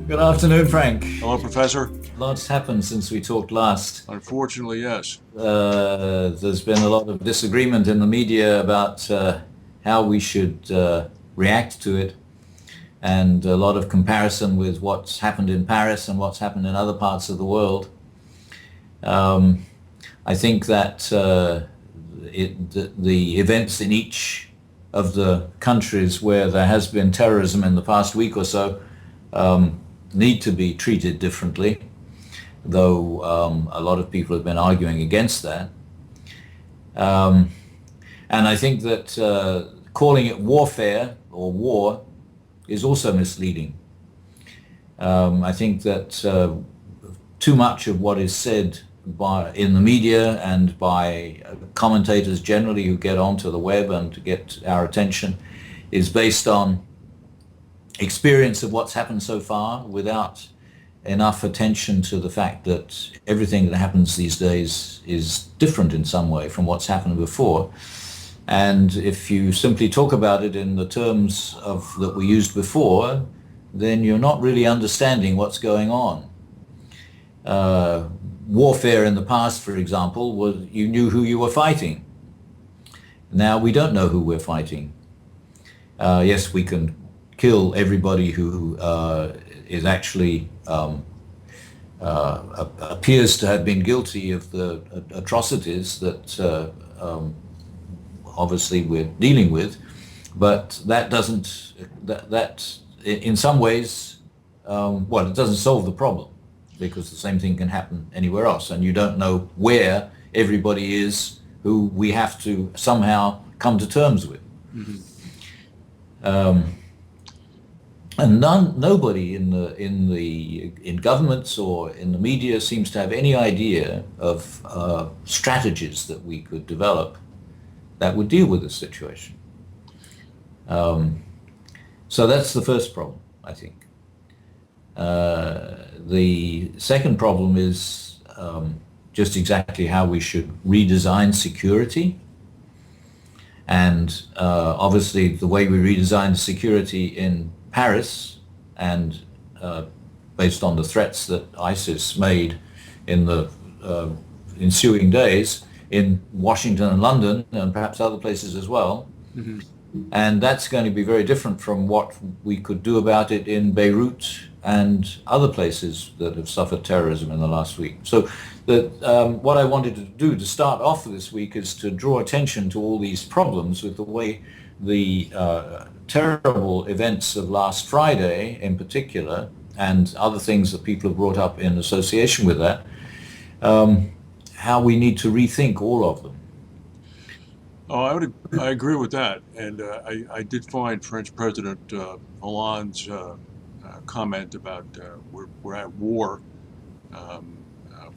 Good afternoon, Frank. Hello, Professor. Lots happened since we talked last. Unfortunately, yes. There's been a lot of disagreement in the media about how we should react to it, and a lot of comparison with what's happened in Paris and what's happened in other parts of the world. Um, I think that the events in each of the countries where there has been terrorism in the past week or so need to be treated differently, though a lot of people have been arguing against that. Um, and I think that calling it warfare or war is also misleading. I think that too much of what is said in the media and by commentators generally who get onto the web and to get our attention is based on experience of what's happened so far without enough attention to the fact that everything that happens these days is different in some way from what's happened before. And if you simply talk about it in the terms of that we used before, then you're not really understanding what's going on. Warfare in the past, for example, was you knew who you were fighting. Now we don't know who we're fighting. Yes, we can kill everybody who is actually appears to have been guilty of the atrocities that obviously we're dealing with, but that doesn't, that in some ways, well, it doesn't solve the problem, because the same thing can happen anywhere else, and you don't know where everybody is who we have to somehow come to terms with. Mm-hmm. And nobody in governments or in the media seems to have any idea of strategies that we could develop that would deal with this situation. So that's the first problem, I think. The second problem is just exactly how we should redesign security. And obviously the way we redesigned security in Paris and based on the threats that ISIS made in the ensuing days in Washington and London and perhaps other places as well. Mm-hmm. And that's going to be very different from what we could do about it in Beirut and other places that have suffered terrorism in the last week. So what I wanted to do to start off this week is to draw attention to all these problems with the way the terrible events of last Friday in particular, and other things that people have brought up in association with that, how we need to rethink all of them. Oh, I agree with that, and I did find French President Hollande's comment about we're at war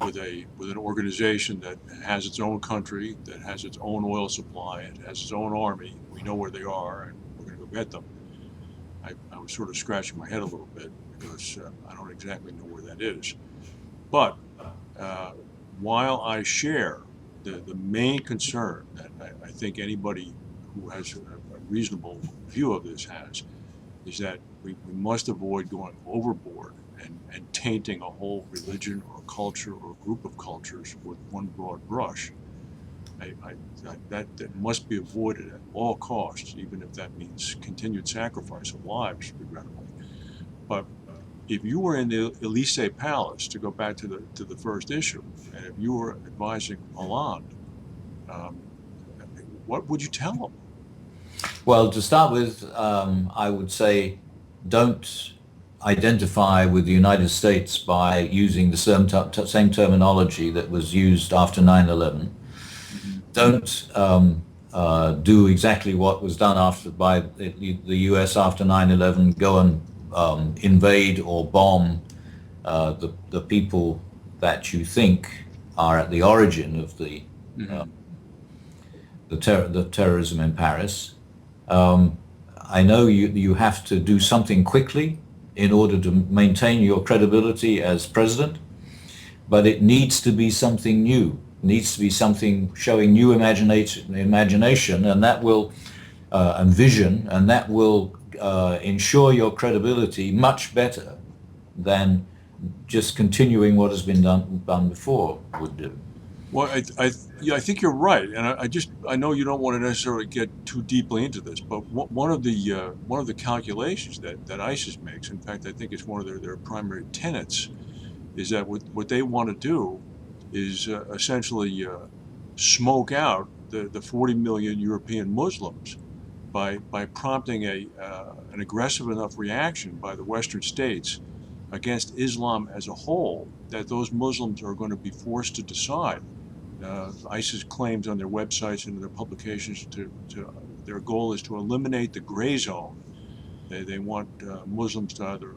with an organization that has its own country, that has its own oil supply, it has its own army. We know where they are, and we're going to go get them. I was sort of scratching my head a little bit because I don't exactly know where that is. But while I share the main concern that I think anybody who has a reasonable view of this has, is that we must avoid going overboard and tainting a whole religion or culture or group of cultures with one broad brush. That must be avoided at all costs, even if that means continued sacrifice of lives, regrettably. But if you were in the Elysee Palace, to go back to the first issue, and if you were advising Hollande, what would you tell him? Well, to start with, I would say don't identify with the United States by using the same terminology that was used after 9/11. Don't do exactly what was done by the US after 9/11, go and invade or bomb the people that you think are at the origin of the terrorism in Paris. I know you have to do something quickly in order to maintain your credibility as president, but it needs to be something new. It needs to be something showing new imagination, and that will and vision, and that will ensure your credibility much better than just continuing what has been done before would do. Well, yeah, I think you're right, and I know you don't want to necessarily get too deeply into this, but one of the calculations that ISIS makes, in fact, I think it's one of their primary tenets, is that what they want to do is essentially smoke out the 40 million European Muslims by prompting an aggressive enough reaction by the Western states against Islam as a whole that those Muslims are going to be forced to decide. ISIS claims on their websites and in their publications their goal is to eliminate the gray zone. They want Muslims to either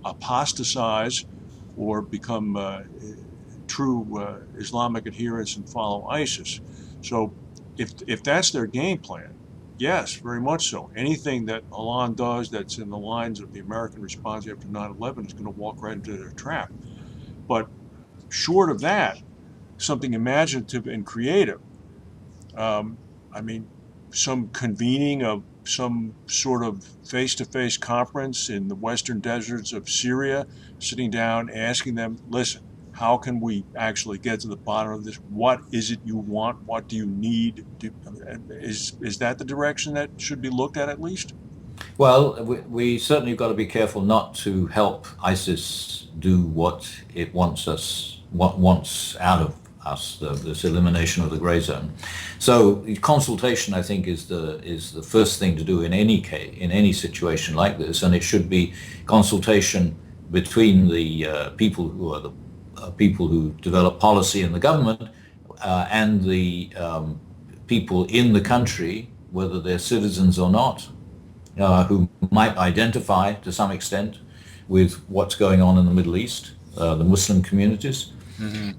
apostatize or become true Islamic adherents and follow ISIS. So if that's their game plan, yes, very much so. Anything that Iran does that's in the lines of the American response after 9/11 is going to walk right into their trap. But short of that, something imaginative and creative. I mean, some convening of some sort of face-to-face conference in the western deserts of Syria, sitting down, asking them, listen, how can we actually get to the bottom of this? What is it you want? What do you need? Is that the direction that should be looked at least? Well, we certainly got to be careful not to help ISIS do what it wants out of us, this elimination of the gray zone. So consultation, I think, is the first thing to do in any case, in any situation like this, and it should be consultation between the people who are the people who develop policy in the government and the people in the country, whether they're citizens or not, who might identify to some extent with what's going on in the Middle East, the Muslim communities,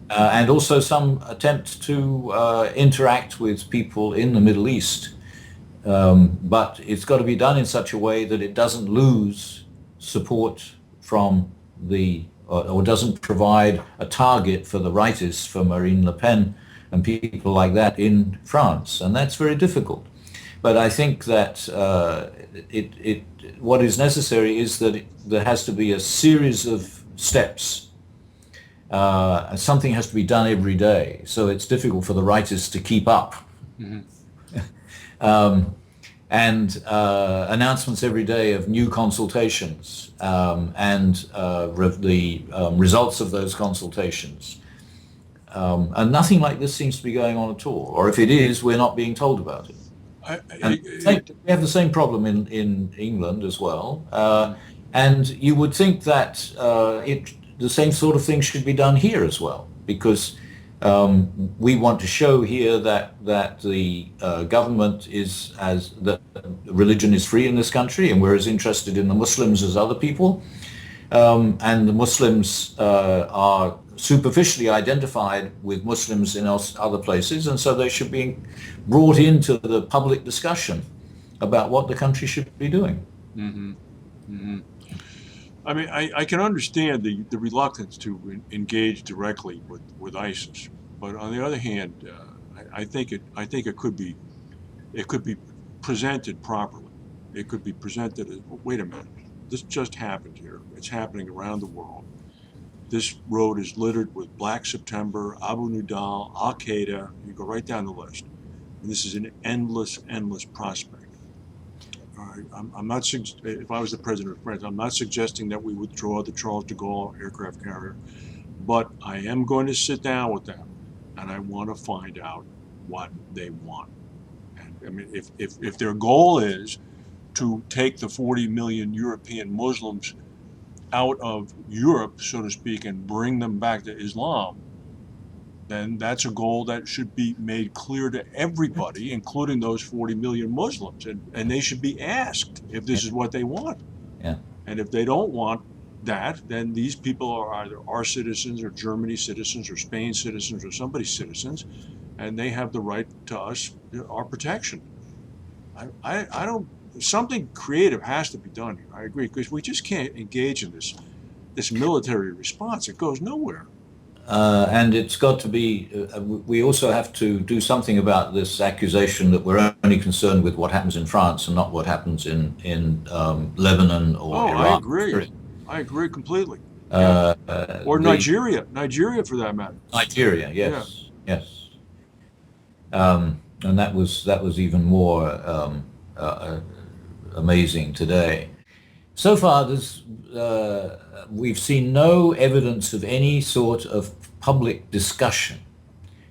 and also some attempt to interact with people in the Middle East. But it's got to be done in such a way that it doesn't lose support from or doesn't provide a target for the rightists, for Marine Le Pen and people like that in France. And that's very difficult. But I think that what is necessary is that there has to be a series of steps. Something has to be done every day. So it's difficult for the rightists to keep up. And announcements every day of new consultations and the results of those consultations. And nothing like this seems to be going on at all. Or if it is, we're not being told about it. We have the same problem in England as well. And you would think that the same sort of thing should be done here as well, because we want to show here that the government that religion is free in this country, and we're as interested in the Muslims as other people. And the Muslims are superficially identified with Muslims in other places, and so they should be brought into the public discussion about what the country should be doing. I mean, I can understand the reluctance to engage directly with ISIS, but on the other hand, I think it could be presented properly. It could be presented as, well, wait a minute, this just happened here. It's happening around the world. This road is littered with Black September, Abu Nidal, Al Qaeda. You go right down the list, and this is an endless prospect. I'm not. If I was the president of France, I'm not suggesting that we withdraw the Charles de Gaulle aircraft carrier, but I am going to sit down with them, and I want to find out what they want. And I mean, if their goal is to take the 40 million European Muslims out of Europe, so to speak, and bring them back to Islam, then that's a goal that should be made clear to everybody, including those 40 million Muslims. And they should be asked if this is what they want. Yeah. And if they don't want that, then these people are either our citizens or Germany's citizens or Spain's citizens or somebody's citizens, and they have the right to us, our protection. I don't, something creative has to be done here. I agree, because we just can't engage in this military response. It goes nowhere. And it's got to be, we also have to do something about this accusation that we're only concerned with what happens in France and not what happens in Lebanon or Iraq. I agree. I agree completely. Yeah. Uh, Or the Nigeria for that matter. Nigeria, Yeah. yes, yes. And that was even more uh, amazing today. So far, we've seen no evidence of any sort of public discussion.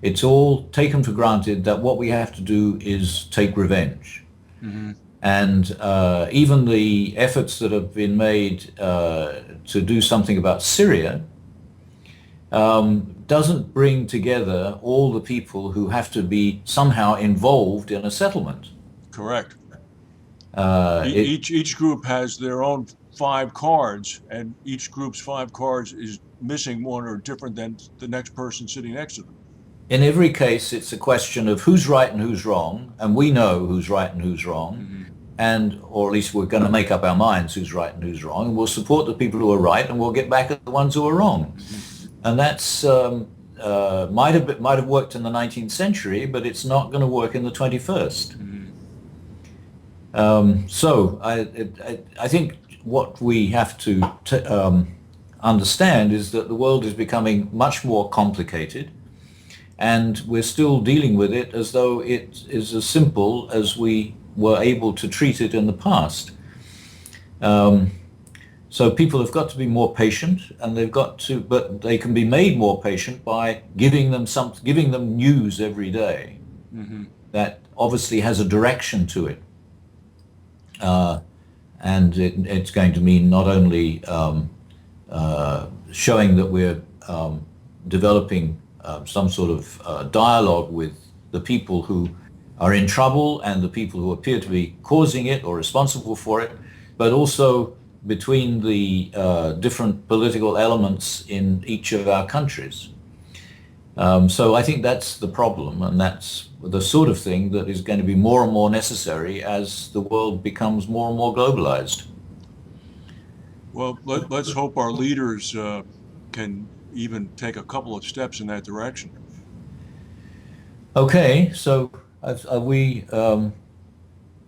It's all taken for granted that what we have to do is take revenge. Hmm. And even the efforts that have been made to do something about Syria doesn't bring together all the people who have to be somehow involved in a settlement. Correct. It Each group has their own five cards, and each group's five cards is missing one or different than the next person sitting next to them. In every case, it's a question of who's right and who's wrong, and we know who's right and who's wrong, Hmm. and or at least we're going to make up our minds who's right and who's wrong, and we'll support the people who are right, and we'll get back at the ones who are wrong. Hmm. And that's might have worked in the 19th century, but it's not going to work in the 21st. Hmm. So I think what we have to understand is that the world is becoming much more complicated, and we're still dealing with it as though it is as simple as we were able to treat it in the past. Um, so people have got to be more patient, and but they can be made more patient by giving them news every day Hmm. that obviously has a direction to it. Uh, and it's going to mean not only showing that we're developing some sort of dialogue with the people who are in trouble and the people who appear to be causing it or responsible for it, but also between the different political elements in each of our countries. So I think that's the problem, and that's the sort of thing that is going to be more and more necessary as the world becomes more and more globalized. Well, let's hope our leaders can even take a couple of steps in that direction. Okay, so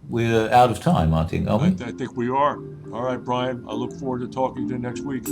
we're out of time, I think, are we? I think we are. All right, Brian, I look forward to talking to you next week.